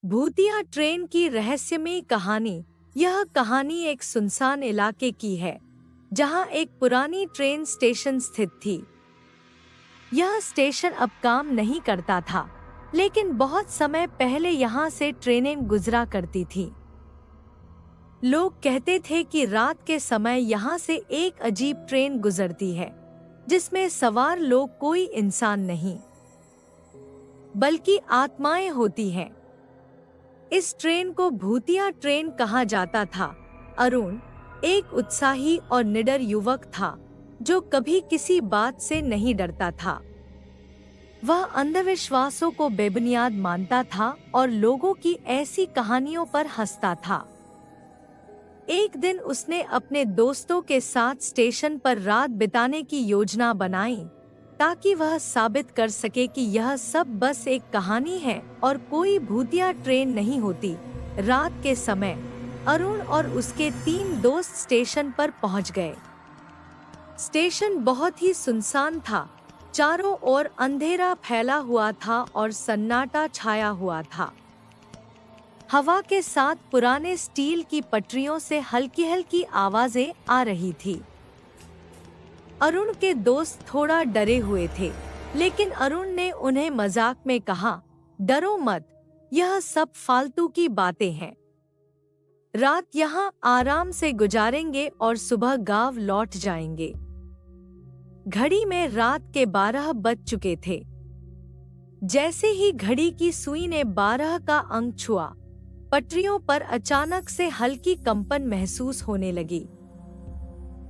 भूतिया ट्रेन की रहस्यमयी कहानी। यह कहानी एक सुनसान इलाके की है जहां एक पुरानी ट्रेन स्टेशन स्थित थी। यह स्टेशन अब काम नहीं करता था, लेकिन बहुत समय पहले यहां से ट्रेनें गुजरा करती थी। लोग कहते थे कि रात के समय यहां से एक अजीब ट्रेन गुजरती है, जिसमें सवार लोग कोई इंसान नहीं, बल्कि आत्माएं होती हैं। इस ट्रेन को भूतिया ट्रेन कहा जाता था। अरुण एक उत्साही और निडर युवक था जो कभी किसी बात से नहीं डरता था। वह अंधविश्वासों को बेबुनियाद मानता था और लोगों की ऐसी कहानियों पर हंसता था। एक दिन उसने अपने दोस्तों के साथ स्टेशन पर रात बिताने की योजना बनाई, ताकि वह साबित कर सके कि यह सब बस एक कहानी है और कोई भूतिया ट्रेन नहीं होती। रात के समय अरुण और उसके 3 दोस्त स्टेशन पर पहुंच गए। स्टेशन बहुत ही सुनसान था। चारों ओर अंधेरा फैला हुआ था और सन्नाटा छाया हुआ था। हवा के साथ पुराने स्टील की पटरियों से हल्की हल्की आवाजें आ रही थी। अरुण के दोस्त थोड़ा डरे हुए थे, लेकिन अरुण ने उन्हें मजाक में कहा, डरो मत, यह सब फालतू की बातें हैं। रात यहाँ आराम से गुजारेंगे और सुबह गांव लौट जाएंगे। घड़ी में रात के 12 बज चुके थे। जैसे ही घड़ी की सुई ने 12 का अंक छुआ, पटरियों पर अचानक से हल्की कंपन महसूस होने लगी।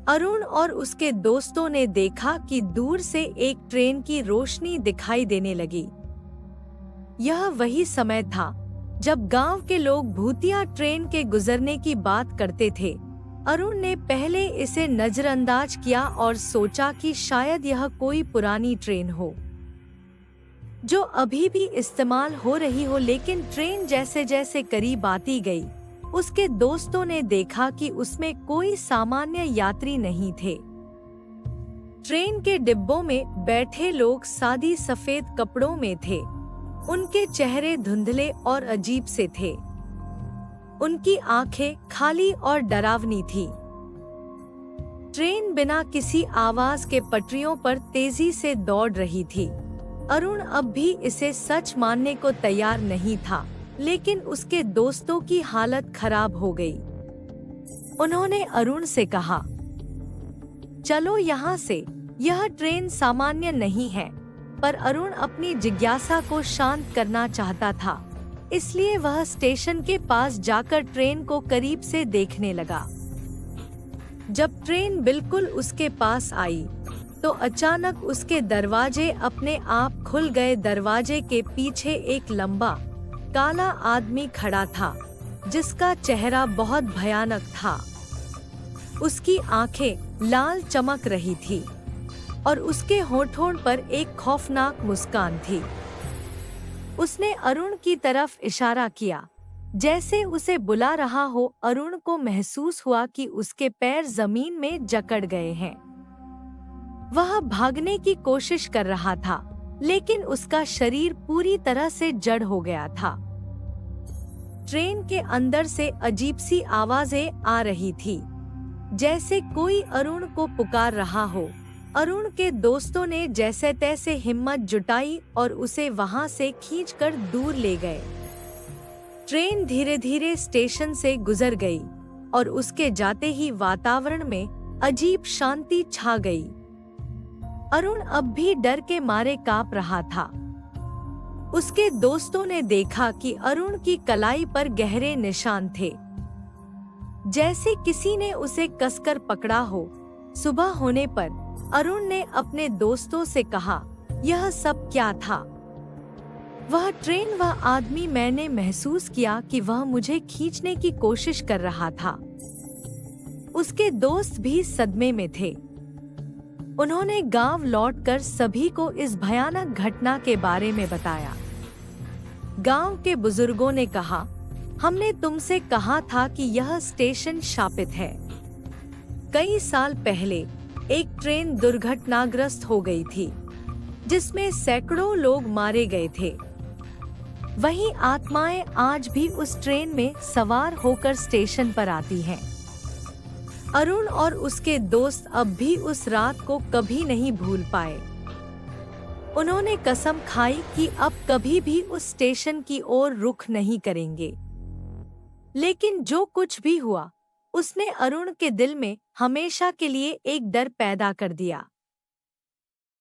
अरुण और उसके दोस्तों ने देखा कि दूर से एक ट्रेन की रोशनी दिखाई देने लगी। यह वही समय था जब गांव के लोग भूतिया ट्रेन के गुजरने की बात करते थे। अरुण ने पहले इसे नजरअंदाज किया और सोचा कि शायद यह कोई पुरानी ट्रेन हो जो अभी भी इस्तेमाल हो रही हो, लेकिन ट्रेन जैसे जैसे करीब आती गई, उसके दोस्तों ने देखा कि उसमें कोई सामान्य यात्री नहीं थे। ट्रेन के डिब्बों में बैठे लोग सादी सफेद कपड़ों में थे। उनके चेहरे धुंधले और अजीब से थे। उनकी आंखें खाली और डरावनी थी। ट्रेन बिना किसी आवाज के पटरियों पर तेजी से दौड़ रही थी। अरुण अब भी इसे सच मानने को तैयार नहीं था, लेकिन उसके दोस्तों की हालत खराब हो गई। उन्होंने अरुण से कहा, चलो यहाँ से, यह ट्रेन सामान्य नहीं है। पर अरुण अपनी जिज्ञासा को शांत करना चाहता था, इसलिए वह स्टेशन के पास जाकर ट्रेन को करीब से देखने लगा। जब ट्रेन बिल्कुल उसके पास आई, तो अचानक उसके दरवाजे अपने आप खुल गए। दरवाजे के पीछे एक लंबा काला आदमी खड़ा था, जिसका चेहरा बहुत भयानक था। उसकी आंखें लाल चमक रही थी और उसके होठों पर एक खौफनाक मुस्कान थी। उसने अरुण की तरफ इशारा किया, जैसे उसे बुला रहा हो। अरुण को महसूस हुआ कि उसके पैर जमीन में जकड़ गए हैं। वह भागने की कोशिश कर रहा था, लेकिन उसका शरीर पूरी तरह से जड़ हो गया था। ट्रेन के अंदर से अजीब सी आवाजें आ रही थी, जैसे कोई अरुण को पुकार रहा हो। अरुण के दोस्तों ने जैसे तैसे हिम्मत जुटाई और उसे वहां से खींचकर दूर ले गए। ट्रेन धीरे धीरे स्टेशन से गुजर गई और उसके जाते ही वातावरण में अजीब शांति छा गई। अरुण अब भी डर के मारे कांप रहा था। उसके दोस्तों ने देखा कि अरुण की कलाई पर गहरे निशान थे, जैसे किसी ने उसे कसकर पकड़ा हो। सुबह होने पर अरुण ने अपने दोस्तों से कहा, यह सब क्या था? वह ट्रेन, वह आदमी, मैंने महसूस किया कि वह मुझे खींचने की कोशिश कर रहा था। उसके दोस्त भी सदमे में थे। उन्होंने गांव लौटकर सभी को इस भयानक घटना के बारे में बताया। गांव के बुजुर्गों ने कहा, हमने तुमसे कहा था कि यह स्टेशन शापित है। कई साल पहले एक ट्रेन दुर्घटनाग्रस्त हो गई थी, जिसमें सैकड़ों लोग मारे गए थे। वहीं आत्माएं आज भी उस ट्रेन में सवार होकर स्टेशन पर आती हैं। अरुण और उसके दोस्त अब भी उस रात को कभी नहीं भूल पाए। उन्होंने कसम खाई कि अब कभी भी उस स्टेशन की ओर रुख नहीं करेंगे। लेकिन जो कुछ भी हुआ, उसने अरुण के दिल में हमेशा के लिए एक डर पैदा कर दिया।